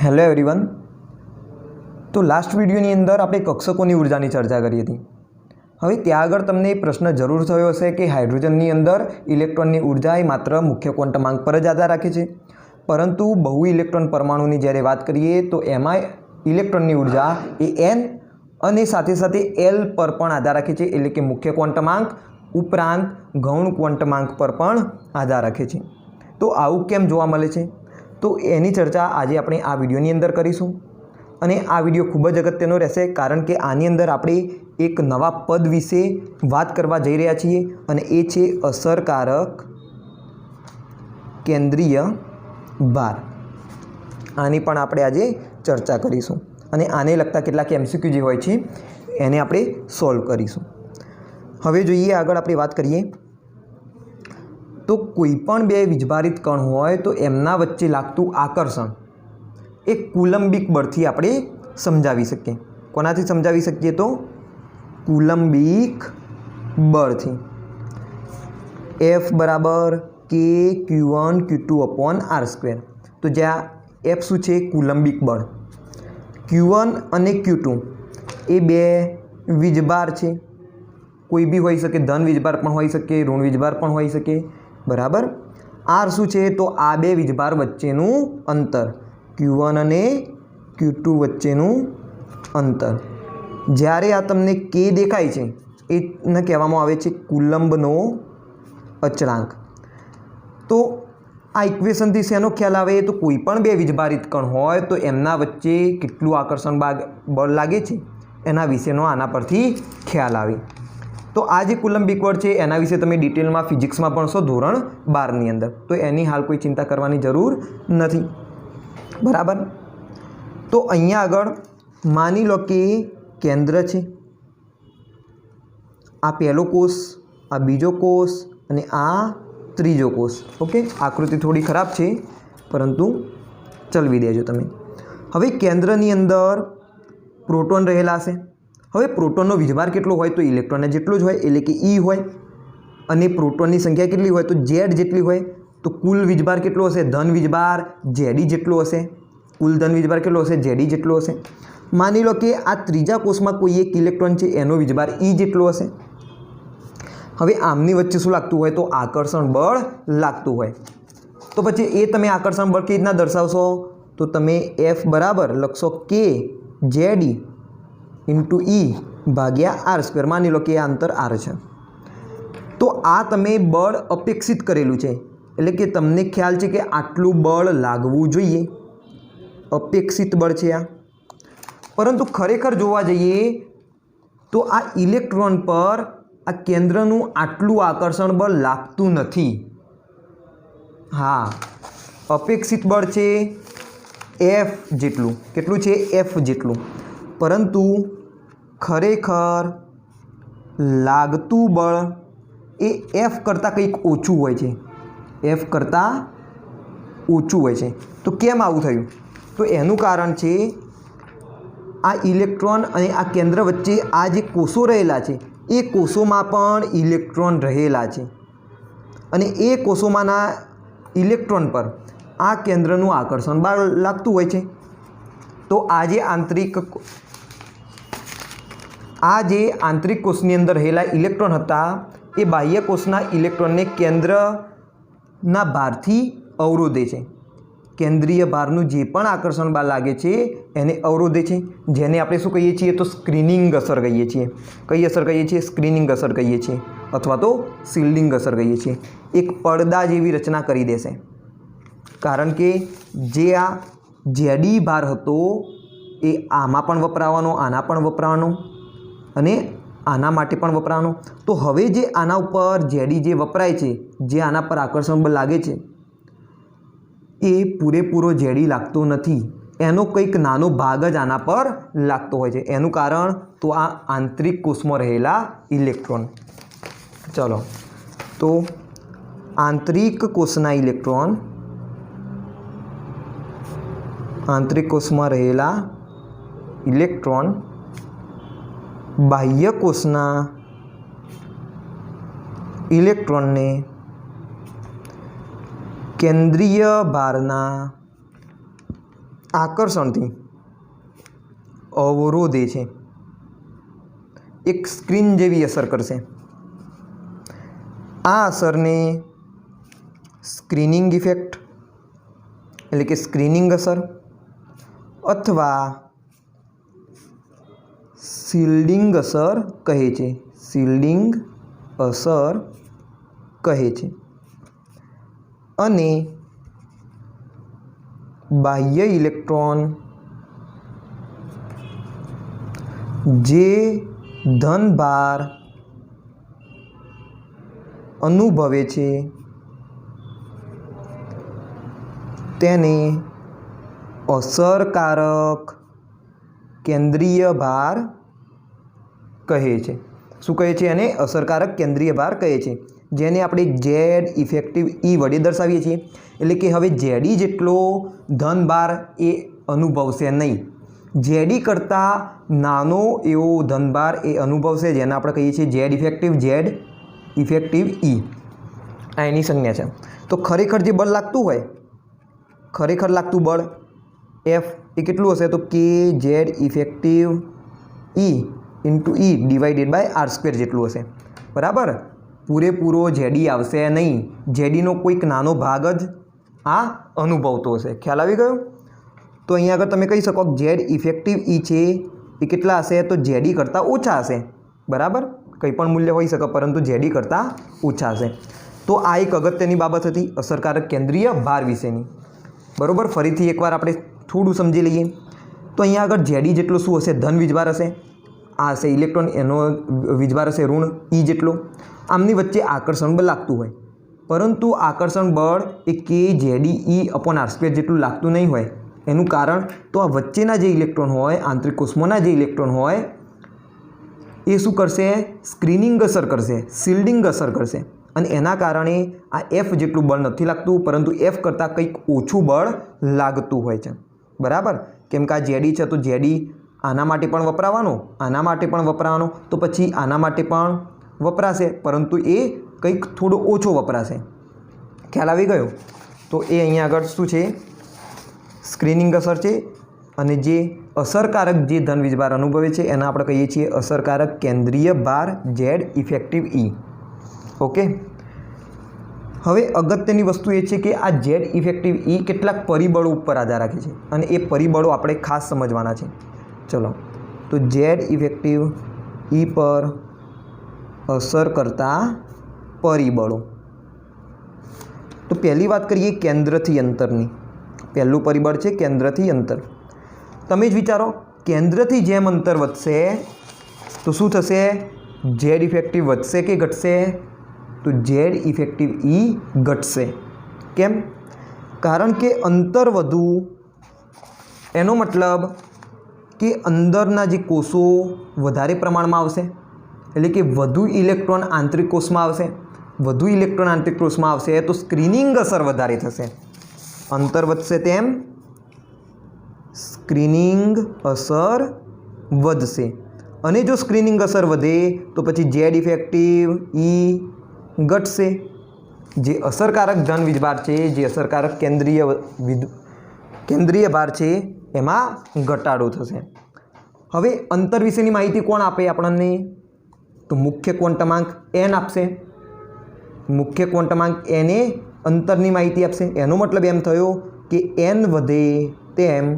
Hello everyone. તો last વિડીયોની અંદર આપણે કક્ષકોની ઉર્જાની ચર્ચા કરી હતી। હવે ત્યાં આગળ તમને પ્રશ્ન જરૂર થયો હશે કે હાઇડ્રોજનની અંદર ઇલેક્ટ્રોનની ઉર્જા એ માત્ર મુખ્ય ક્વોન્ટમાંક પર જ આધાર રાખે છે, પરંતુ બહુ ઇલેક્ટ્રોન પરમાણુની જ્યારે વાત કરીએ તો એમાં ઇલેક્ટ્રોનની ઉર્જા એ n અને સાથે સાથે l પર પણ આધાર રાખે છે, એટલે કે મુખ્ય ક્વોન્ટમાંક ઉપરાંત ગૌણ ક્વોન્ટમાંક પર પણ આધાર રાખે છે। તો આવું કેમ જોવા મળે છે, તો એની ચર્ચા આજે આપણે આ વિડીયોની અંદર કરીશું। અને આ વિડીયો ખૂબ જ અગત્યનો રહેશે, કારણ કે આની અંદર આપણે એક નવા પદ વિશે વાત કરવા જઈ રહ્યા છીએ, અને એ છે અસરકારક કેન્દ્રીય ભાર। આની પણ આપણે આજે ચર્ચા કરીશું, અને આને લગતા કેટલાક MCQ જે હોય છે એને આપણે સોલ્વ કરીશું। હવે જોઈએ આગળ આપણે વાત કરીએ તો કોઈ પણ બે વીજભારિત કણ હોય તો એમના વચ્ચે લાગતું આકર્ષણ એ કુલંબિક બળથી આપણે સમજાવી શકીએ। કોનાથી સમજાવી શકીએ? તો કુલંબિક બળથી। F બરાબર K Q1 Q2/r²। તો જ્યાં F શું છે? કુલંબિક બળ। Q1 અને Q2 એ બે વીજભાર છે, કોઈ બી હોઈ શકે, ધન વીજભાર પણ હોઈ શકે, ઋણ વીજભાર પણ હોઈ શકે, બરાબર। R શું છે? તો આ બે વીજભાર વચ્ચેનું અંતર, Q1 અને Q2 વચ્ચેનું અંતર। જ્યારે આ તમને K દેખાય છે એને કહેવામાં આવે છે કુલંબનો અચળાંક। તો આ ઇક્વેશનથી શેનો ખ્યાલ આવે? તો કોઈ પણ બે વીજભારિત કણ હોય તો એમના વચ્ચે કેટલું આકર્ષણ બળ લાગે છે એના વિશેનો આના પરથી ખ્યાલ આવે। તો આ જે કુલંબિક બળ છે એના વિશે તમે ડિટેલમાં ફિઝિક્સમાં ભણશો ધોરણ 12ની અંદર, તો એની હાલ કોઈ ચિંતા કરવાની જરૂર નથી, બરાબર। તો અહીંયા આગળ માની લો કે કેન્દ્ર છે, આ પહેલો કોષ, આ બીજો કોષ અને આ ત્રીજો કોષ। ઓકે, આકૃતિ થોડી ખરાબ છે પરંતુ ચલવી દેજો તમે। હવે કેન્દ્રની અંદર પ્રોટોન રહેલા છે। હવે પ્રોટોનનો વીજભાર કેટલો હોય? તો ઇલેક્ટ્રોનને જેટલો જ હોય, એટલે કે E હોય, અને પ્રોટોનની સંખ્યા કેટલી હોય? તો Z જેટલી હોય। તો કુલ વીજભાર કેટલો હશે? ધન વીજભાર ZE જેટલો હશે। કુલ ધન વીજભાર કેટલો હશે? ZE જેટલો હશે। માની લો કે આ ત્રીજા કોષમાં કોઈ એક ઇલેક્ટ્રોન છે, એનો વીજભાર E જેટલો હશે। હવે આમની વચ્ચે શું લાગતું હોય? તો આકર્ષણ બળ લાગતું હોય। તો પછી એ તમે આકર્ષણ બળ કેવી રીતના દર્શાવશો? તો તમે F બરાબર લખશો K ZE × E ભાગ્યા r²। માની લો કે આ અંતર r છે, તો આ તમે બળ અપેક્ષિત કરેલું છે, એટલે કે તમને ખ્યાલ છે કે આટલું બળ લાગવું જોઈએ, અપેક્ષિત બળ છે આ। પરંતુ ખરેખર જોવા જઈએ તો આ ઇલેક્ટ્રોન પર આ કેન્દ્રનું આટલું આકર્ષણ બળ લાગતું નથી। હા, અપેક્ષિત બળ છે F જેટલું। કેટલું છે? F જેટલું। પરંતુ ખરેખર લાગતું બળ એ F કરતાં કંઈક ઓછું હોય છે, F કરતાં ઓછું હોય છે। તો કેમ આવું થયું? તો એનું કારણ છે આ ઇલેક્ટ્રોન અને આ કેન્દ્ર વચ્ચે આ જે કોષો રહેલા છે એ કોષોમાં પણ ઇલેક્ટ્રોન રહેલા છે, અને એ કોષોમાંના ઇલેક્ટ્રોન પર આ કેન્દ્રનું આકર્ષણ બળ લાગતું હોય છે। તો આ જે આંતરિક કોષની અંદર રહેલા ઇલેક્ટ્રોન હતા એ બાહ્ય કોષના ઇલેક્ટ્રોનને કેન્દ્રના ભારથી અવરોધે છે। કેન્દ્રીય ભારનું જે પણ આકર્ષણ બળ લાગે છે એને અવરોધે છે, જેને આપણે શું કહીએ છીએ? તો સ્ક્રીનિંગ અસર કહીએ છીએ। કઈ અસર કહીએ છીએ? સ્ક્રીનિંગ અસર કહીએ છીએ, અથવા તો શિલ્ડિંગ અસર કહીએ છીએ। એક પડદા જેવી રચના કરી દેશે, કારણ કે જે આ ZE ભાર હતો એ આમાં પણ વપરાવાનો, આના પણ વપરાવાનો, અને આના માટે પણ વપરાવાનો। તો હવે જે આના ઉપર ZE જે વપરાય છે, જે આના પર આકર્ષણ બળ લાગે છે, એ પૂરેપૂરો ZE લાગતો નથી, એનો કંઈક નાનો ભાગ જ આના પર લાગતો હોય છે। એનું કારણ તો આ આંતરિક કોષમાં રહેલા ઇલેક્ટ્રોન। ચલો, તો આંતરિક કોષના ઇલેક્ટ્રોન, આંતરિક કોષમાં રહેલા ઇલેક્ટ્રોન બાહ્ય કોષના ઇલેક્ટ્રોનને કેન્દ્રીય ભારના આકર્ષણથી અવરોધે છે, એક સ્ક્રીન જેવી અસર કરશે. આ અસરને સ્ક્રીનિંગ ઇફેક્ટ એટલે કે સ્ક્રીનિંગ અસર અથવા શિલ્ડિંગ અસર કહે છે. શિલ્ડિંગ અસર કહે છે. અને બાહ્ય ઇલેક્ટ્રોન જે ધનભાર અનુભવે છે તેને અસરકારક કેન્દ્રીય ભાર કહે છે. શું કહે છે? એને અસરકારક કેન્દ્રીય ભાર કહે છે, જેને આપણે ઝેડ ઇફેક્ટિવ ઈ વડે દર્શાવીએ છીએ. એટલે કે હવે ઝેડી જેટલો ધનભાર એ અનુભવશે નહીં, ઝેડી કરતાં નાનો એવો ધનભાર એ અનુભવશે, જેને આપણે કહીએ છીએ ઝેડ ઇફેક્ટિવ ઈ. આ એની સંજ્ઞા છે. તો ખરેખર જે બળ લાગતું હોય, ખરેખર લાગતું બળ એફ એ કેટલું હશે? તો કે Z effective e into e divided by r square જેટલું હશે. બરાબર? પૂરેપૂરો ઝેડી આવશે નહીં, ઝેડીનો કોઈક નાનો ભાગ જ આ અનુભવતો હશે. ખ્યાલ આવી ગયો? તો અહીંયા આગળ તમે કહી શકો ઝેડ ઇફેક્ટિવ ઈ છે એ કેટલા હશે? તો ઝેડી કરતાં ઓછા હશે. બરાબર? કંઈ પણ મૂલ્ય હોઈ શકે, પરંતુ ઝેડી કરતાં ઓછા હશે. તો આ એક અગત્યની બાબત હતી અસરકારક કેન્દ્રીય ભાર વિશેની. બરાબર? ફરીથી એકવાર આપણે થોડું સમજી લઈએ. તો અહીંયા આગળ ઝેડી જેટલો શું હશે? ધન વીજભાર હશે. આ હશે ઇલેક્ટ્રોન, એનો વીજભાર હશે ઋણ ઈ જેટલો. આમની વચ્ચે આકર્ષણ બળ લાગતું હોય, પરંતુ આકર્ષણ બળ એ કે ઝેડી ઈ અપોન આર સ્ક્વેર જેટલું લાગતું નહીં હોય. એનું કારણ તો આ વચ્ચેના જે ઇલેક્ટ્રોન હોય, આંતરિક કોષમાંના જે ઇલેક્ટ્રોન હોય એ શું કરશે? સ્ક્રીનિંગ અસર કરશે, શિલ્ડિંગ અસર કરશે. અને એના કારણે આ એફ જેટલું બળ નથી લાગતું, પરંતુ એફ કરતાં કંઈક ઓછું બળ લાગતું હોય છે. બરાબર? કેમ કે આ ઝેડી છે, તો ઝેડી આના માટે પણ વપરાવાનો, આના માટે પણ વપરાવાનો, તો પછી આના માટે પણ વપરાશે, પરંતુ એ કંઈક થોડો ઓછો વપરાશે. ખ્યાલ આવી ગયો? તો એ અહીંયા આગળ શું છે? સ્ક્રીનિંગ અસર છે. અને જે અસરકારક જે ધન વીજભાર અનુભવે છે એના આપણે કહીએ છીએ અસરકારક કેન્દ્રીય ભાર ઝેડ ઇફેક્ટિવ ઈ. ઓકે. હવે અગત્યની વસ્તુ એ છે કે આ ઝેડ ઇફેક્ટિવ ઈ કેટલાક પરિબળો ઉપર આધાર રાખે છે, અને એ પરિબળો આપણે ખાસ સમજવાના છે. ચલો, તો ઝેડ ઇફેક્ટિવ ઈ પર અસર કરતા પરિબળો. તો પહેલી વાત કરીએ કેન્દ્રથી અંતરની. પહેલું પરિબળ છે કેન્દ્રથી અંતર. તમે જ વિચારો, કેન્દ્રથી જેમ અંતર વધશે તો શું થશે? ઝેડ ઇફેક્ટિવ વધશે કે ઘટશે? તો ઝેડ ઇફેક્ટિવ ઈ ઘટશે. કેમ? કારણ કે અંતર વધુ એનો મતલબ કે અંદરના જે કોષો વધારે પ્રમાણમાં આવશે, એટલે કે વધુ ઇલેક્ટ્રોન આંતરિક કોષમાં આવશે. વધુ ઇલેક્ટ્રોન આંતરિક કોષમાં આવશે તો સ્ક્રીનિંગ અસર વધારે થશે. અંતર વધશે તેમ સ્ક્રીનિંગ અસર વધશે. અને જો સ્ક્રીનિંગ અસર વધે તો પછી ઝેડ ઇફેક્ટિવ ઈ ઘટશે. જે અસરકારક ધન વીજભાર છે, જે અસરકારક કેન્દ્રીય ભાર છે એમાં ઘટાડો થશે. હવે અંતર વિશેની માહિતી કોણ આપે આપણને? તો મુખ્ય ક્વોન્ટમાંક એન આપશે. મુખ્ય ક્વોન્ટમાંક એને અંતરની માહિતી આપશે. એનો મતલબ એમ થયો કે એન વધે તેમ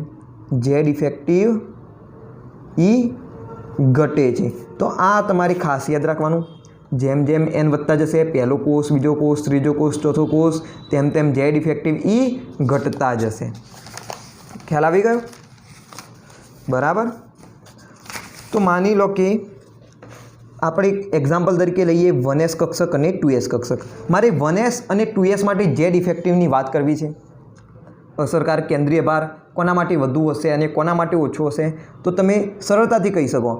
ઝેડ ઇફેક્ટિવ ઈ ઘટે છે. તો આ તમારે ખાસ યાદ રાખવાનું. જેમ જેમ એન વધતા જશે, પહેલો કોષ, બીજો કોષ, ત્રીજો કોષ, ચોથો કોષ, તેમ તેમ ઝેડ ઇફેક્ટિવ ઈ ઘટતા જશે. ખ્યાલ આવી ગયો? બરાબર? તો માની લો કે આપણે એક્ઝામ્પલ તરીકે લઈએ 1s કક્ષક અને 2s કક્ષક. મારે 1s અને 2s માટે ઝેડ ઇફેક્ટિવની વાત કરવી છે. અસરકારક કેન્દ્રીય ભાર કોના માટે વધુ હશે અને કોના માટે ઓછો હશે? તો તમે સરળતાથી કહી શકો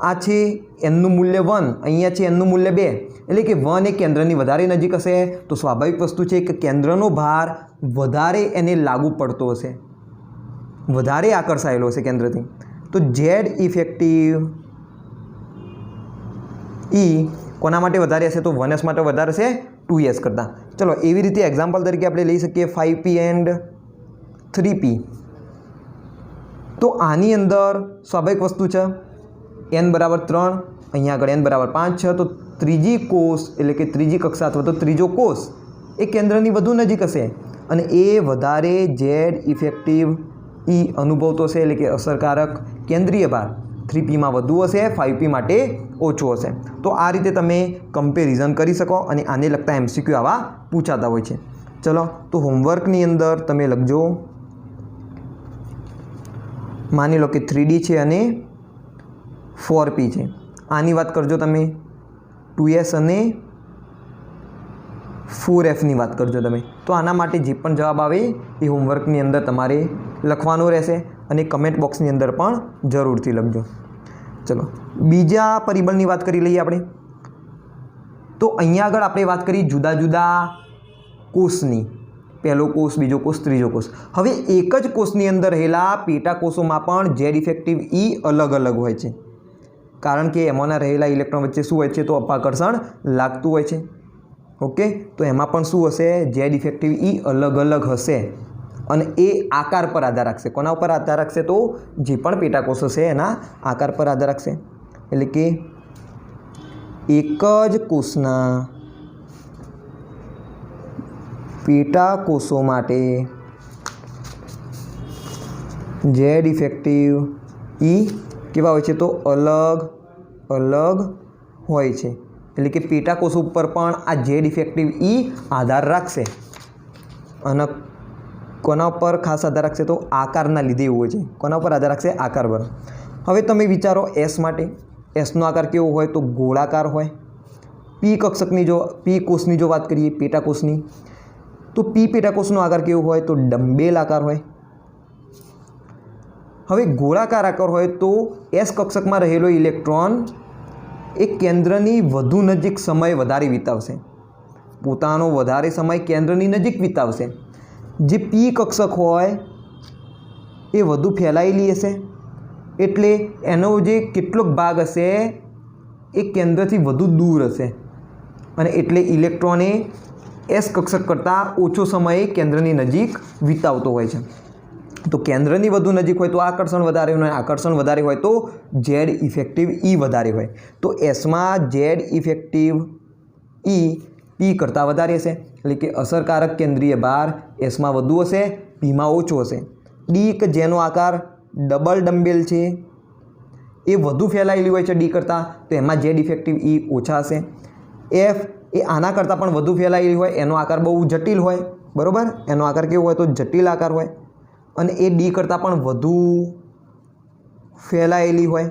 આ છે એનનું મૂલ્ય 1, અહીંયા છે એનનું મૂલ્ય 2, એટલે કે 1 એ કેન્દ્રની વધારે નજીક હશે, તો સ્વાભાવિક વસ્તુ છે કે કેન્દ્રનો ભાર વધારે એને લાગુ પડતો હશે, વધારે આકર્ષાયેલો હશે કેન્દ્રથી. તો ઝેડ ઇફેક્ટિવ ઈ કોના માટે વધારે હશે? તો 1s માટે વધારે હશે 2s કરતાં. ચલો, એવી રીતે એક્ઝામ્પલ તરીકે આપણે લઈ શકીએ 5p એન્ડ 3p. तो आनी अंदर स्वाभाविक वस्तु है n बराबर 3 अहींया आगळ n बराबर 5 है तो त्रीजी कोष एटले के त्रीजी कक्षा अथवा तो त्रीजो कोष ए केंद्रनी वधु नजीक हशे अने ए वधारे जेड इफेक्टिव ई अनुभवतो छे एटले के असरकारक केंद्रीय भार 3p में वधु हशे 5p माटे ओछो हशे। तो आ रीते तमे कम्पेरिजन करी शको अने आने लगता एमसीक्यू आवा पूछाता होय छे। चलो तो होमवर्कनी अंदर तमे लखजो मानी लो कि 3D है अने 4p है। आनी बात करजो तमे 2s अने 4f नी बात करजो तमे। तो आना माटे जे पण जवाब आवे ए होमवर्कनी अंदर तमारे लखवानुं रहेशे अने कमेंट बॉक्सनी अंदर पण जरूरथी लखजो। चलो बीजा परिबळनी बात करी लईए आपणे। तो अहींया आगळ आपणे बात करी जुदा जुदा कोषनी, पहलो कोष, बीजो कोष, त्रीजो कोष। हवे एक ज कोषनी अंदर रहेला पेटाकोषोमां पण जेड इफेक्टिव ई अलग अलग होय छे, कारण के एमांना रहेला इलेक्ट्रॉन वच्चे शुं होय छे तो अपाकर्षण लागतुं होय छे। ओके, तो एमां पण शुं हशे जेड इफेक्टिव ई अलग अलग हशे अने ए आकार पर आधार राखशे। कोना पर आधार राखशे तो जे पण पेटाकोष हशे एना आकार पर आधार राखशे। एटले के एक ज कोषना पेटाकोषो माटे जेड इफेक्टिव ई केवा होय छे तो अलग अलग होय छे। एटले के पेटाकोषो पर पण आ जेड इफेक्टिव ई आधार राखशे अने कोना पर खास आधार राखशे तो आकारना लीधे एवुं होय छे। कोना पर आधार राखशे आकार पर। हवे तमे विचारो एस माटे, एसनो आकार केवो होय तो गोळाकार होय। पी कक्षकनी जो पी कोषनी जो बात करीए पेटाकोषनी तो पी पेटाकोषनो आकार केवो होय तो डंबेल आकार होय। हवे गोळाकार आकार होय तो एस कक्षकमां रहेलो इलेक्ट्रॉन एक केंद्रनी वधु नजीक समय वधारे वितावशे, पोतानो वधारे समय केंद्रनी नजीक वितावशे। जे पी कक्षक होय ए वधु फैलायेली हशे एटले एनो जे केटलोक भाग हशे ए केंद्रथी वधु दूर हशे अने एटले इलेक्ट्रॉने एस कक्षक करता ओछो समय केंद्रनी नजीक वितावतो होय छे। तो केंद्रनी वधु नजीक होय तो आकर्षण वधारे होय, आकर्षण वधारे होय तो जेड इफेक्टिव ई वधारे होय। तो एस में जेड इफेक्टिव ई पी करता वधारे हशे एटले के असरकारक केंद्रीय भार एस में वधु हशे, पी में ओछो हशे। डी के जेनो आकार डबल डंबेल छे ए वधु फैलायेली होय छे डी करता तो एमां जेड इफेक्टिव ई ओछा हशे। एफ ए आना करता पण वधु फैलायेली होय, एनो आकार बहु जटिल होय, बरोबर, एनो आकार केवो होय तो जटिल आकार होय अने ए डी करता पण वधु फैलायेली होय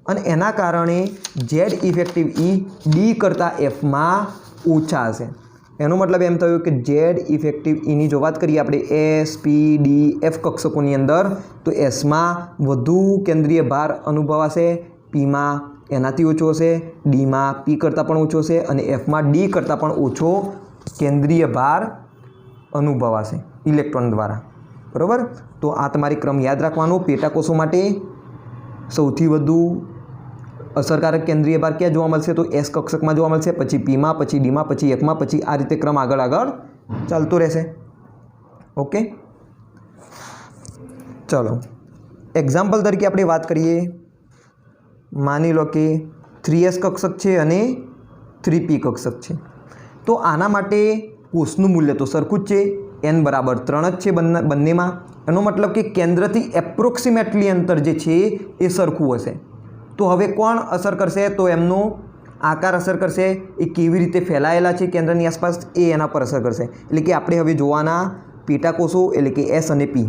अने एना कारणे जेड इफेक्टिव ई डी करता एफ में ओछा हशे। एनो मतलब एम थयुं कि जेड इफेक्टिव ई नी जो बात करीए आपणे एस पी डी एफ कक्षकोनी अंदर तो एस में वधु केंद्रीय भार अनुभवाशे, पी में एनाथी ओछो हशे, डी में पी करता पण ओछो हशे अने एफ में डी करता पण ओछो केंद्रीय भार अनुभवाशे इलेक्ट्रॉन द्वारा, बराबर। तो आ तमारे क्रम याद राखवानो। पेटाकोषो माटे सौथी वधु असरकारक केंद्रीय भार क्या जोवा मळशे तो एस कक्षक में जोवा मळशे, पछी पी में, पछी डी में, पछी एफ में, पछी आ रीते क्रम आगळ आगळ चालतो रहेशे। ओके, चलो एक्जाम्पल तरीके आपणे वात करीए। मानी लो कि 3s कक्षक है अने 3p कक्षक है तो आना माटे कोषनु मूल्य तो सरखुं ज छे, n बराबर 3 ज छे बंने में। एनो मतलब कि केंद्र थी एप्रोक्सिमेटली अंतर जे छे ए सरखुं हशे। तो हवे कोण असर करशे तो एमनो आकार असर करशे, ए केवी रीते फैलायेला छे केंद्रनी आसपास ए एना पर असर करशे। एटले कि आपणे हवे जोवाना पेटाकोषो एटले कि एस अने पी।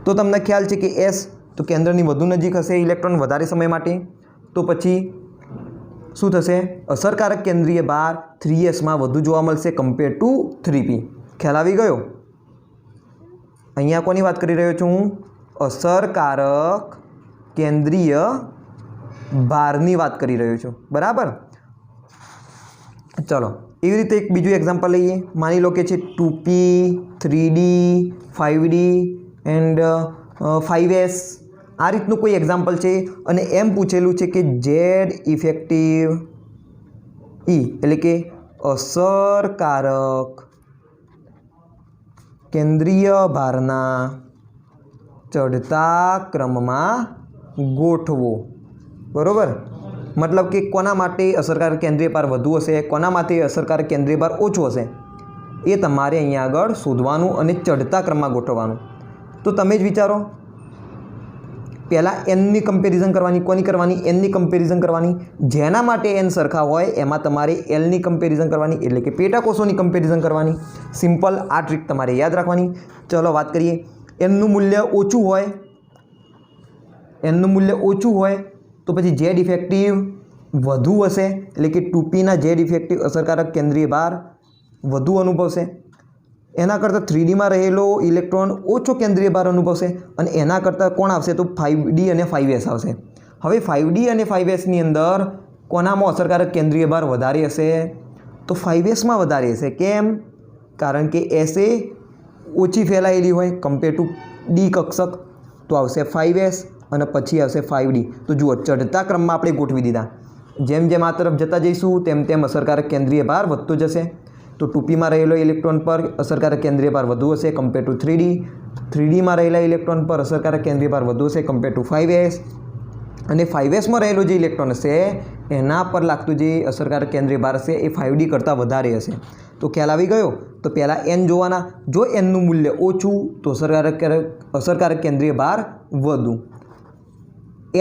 तो तमने ख्याल छे कि एस तो केंद्रनी वधु नजीक हशे इलेक्ट्रॉन वधारे समय माटे, तो पछी शुं थशे असरकारक केंद्रीय भार 3s में वधु जोवा मळशे कम्पेर टू 3p। ख्याल आवी गयो? अहींया कोनी वात करी रह्यो छुं हूँ? असरकारक केंद्रीय भाરની વાત કરી રહ્યો છું, બરાબર। चलो एवी रीते एक बीजું एग्जाम्पल लईए। मानी लो कि छे 2p 3d 5d and 5s आ रीतનું કોઈ एग्जाम्पल છે અને એમ પૂછેલું છે કે જેડ ઇફેક્ટિવ ઈ એટલે કે અસરકારક કેન્દ્રીય ભારના ચડતા ક્રમમાં ગોઠવો, બરાબર। મતલબ કે કોના માટે અસરકારક કેન્દ્રીય ભાર વધુ હશે, કોના માટે અસરકારક કેન્દ્રીય ભાર ઓછો હશે, એ તમારે અહીંયા આગળ શોધવાનું અને ચડતા ક્રમમાં ગોઠવવાનું। તો તમે જ વિચારો, પહેલાં એનની કમ્પેરિઝન કરવાની, કોની કરવાની? એનની કમ્પેરિઝન કરવાની। જેના માટે એન સરખા હોય એમાં તમારે એલની કમ્પેરિઝન કરવાની, એટલે કે પેટાકોષોની કમ્પેરિઝન કરવાની। સિમ્પલ આ ટ્રીક તમારે યાદ રાખવાની। ચલો વાત કરીએ, એનનું મૂલ્ય ઓછું હોય, એનનું મૂલ્ય ઓછું હોય તો પછી ઝેડ ઇફેક્ટિવ વધુ હશે, એટલે કે 2Pના ઝેડ ઇફેક્ટિવ અસરકારક કેન્દ્રીય ભાર વધુ અનુભવશે। એના કરતાં 3Dમાં રહેલો ઇલેક્ટ્રોન ઓછો કેન્દ્રીય ભાર અનુભવશે, અને એના કરતાં કોણ આવશે? તો 5D અને 5S આવશે। હવે 5D અને 5Sની અંદર કોનામાં અસરકારક કેન્દ્રીય ભાર વધારે હશે? તો 5Sમાં વધારે હશે। કેમ? કારણ કે S એ ઓછી ફેલાયેલી હોય કમ્પેર ટુ D કક્ષક, તો આવશે 5S અને પછી આવશે 5D। તો જુઓ, ચડતા ક્રમમાં આપણે ગોઠવી દીધા। જેમ જેમ આ તરફ જતા જઈશું તેમ તેમ અસરકારક કેન્દ્રીય ભાર વધતો જશે। તો 2Pમાં રહેલો ઇલેક્ટ્રોન પર અસરકારક કેન્દ્રીય ભાર વધુ હશે કમ્પેર ટુ 3D, 3Dમાં રહેલા ઇલેક્ટ્રોન પર અસરકારક કેન્દ્રીય ભાર વધુ હશે કમ્પેર ટુ 5S, અને 5Sમાં રહેલો જે ઇલેક્ટ્રોન હશે એના પર લાગતું જે અસરકારક કેન્દ્રીય ભાર હશે એ 5D કરતાં વધારે હશે। તો ખ્યાલ આવી ગયો? તો પહેલાં N જોવાના, જો Nનું મૂલ્ય ઓછું તો અસરકારક કેન્દ્રીય ભાર વધુ।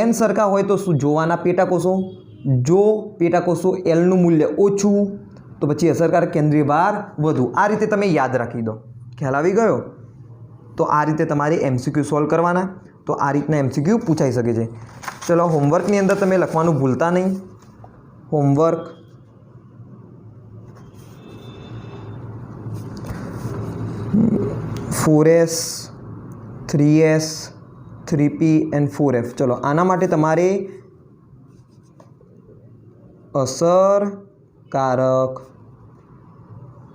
N સરખા હોય તો શું જોવાના? પેટાકોષો। જો પેટાકોષો Lનું મૂલ્ય ઓછું તો પછી અસરકારક કેન્દ્રીય ભાર વધુ। આ રીતે તમે યાદ રાખી દો। ખ્યાલ આવી ગયો? તો આ રીતે તમારે MCQ સોલ્વ કરવાના। તો આ રીતના MCQ પૂછાઈ શકે છે। ચલો, હોમવર્કની અંદર તમે લખવાનું ભૂલતા નહીં। Homework (4S, 3S, 3P and 4F). ચલો, આના માટે તમારે અસરકારક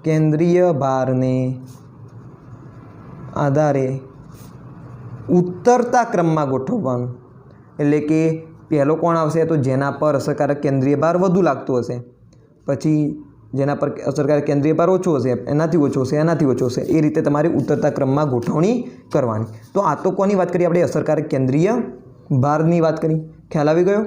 કેન્દ્રીય ભારને આધારે ઉતરતા ક્રમમાં ગોઠવવાનું। એટલે કે પહેલો કોણ આવશે? તો જેના પર અસરકારક કેન્દ્રીય ભાર વધુ લાગતો હશે, પછી જેના પર અસરકારક કેન્દ્રીય ભાર ઓછો હશે, એનાથી ઓછો હશે, એનાથી ઓછો હશે, એ રીતે તમારે ઉતરતા ક્રમમાં ગોઠવણી કરવાની। તો આ તો કોની વાત કરી આપણે? અસરકારક કેન્દ્રીય ભારની વાત કરી। ખ્યાલ આવી ગયો?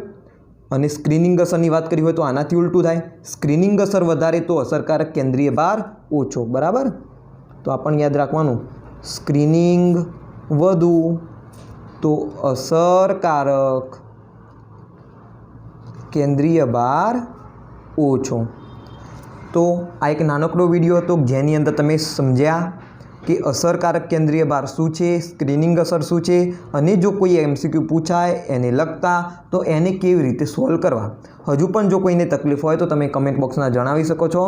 અને સ્ક્રીનિંગ અસરની વાત કરી હોય તો આનાથી ઉલટું થાય। સ્ક્રીનિંગ અસર વધારે તો અસરકારક કેન્દ્રીય ભાર ઓછો, બરાબર? તો આ પણ યાદ રાખવાનું। સ્ક્રીનિંગ વધુ તો અસરકારક કેન્દ્રીય ભાર ઓછો। તો આ એક નાનકડો વિડીયો હતો જેની અંદર તમે સમજ્યા કે અસરકારક કેન્દ્રીય ભાર શું છે, સ્ક્રીનિંગ અસર શું છે, અને જો કોઈ MCQ પૂછાય એને લગતા તો એને કેવી રીતે સોલ્વ કરવા। હજુ પણ જો કોઈને તકલીફ હોય તો તમે કમેન્ટ બોક્સમાં જણાવી શકો છો।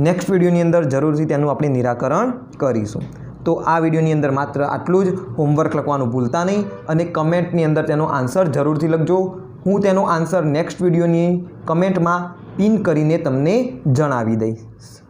નેક્સ્ટ વિડીયોની અંદર જરૂરથી તેનું આપણે નિરાકરણ કરીશું। તો આ વિડીયોની અંદર માત્ર આટલું જ। હોમવર્ક લખવાનું ભૂલતા નહીં અને કમેન્ટની અંદર તેનો આન્સર જરૂરથી લખજો। હું તેનો આન્સર નેક્સ્ટ વિડીયોની કમેન્ટમાં પિન કરીને તમને જણાવી દઈશ।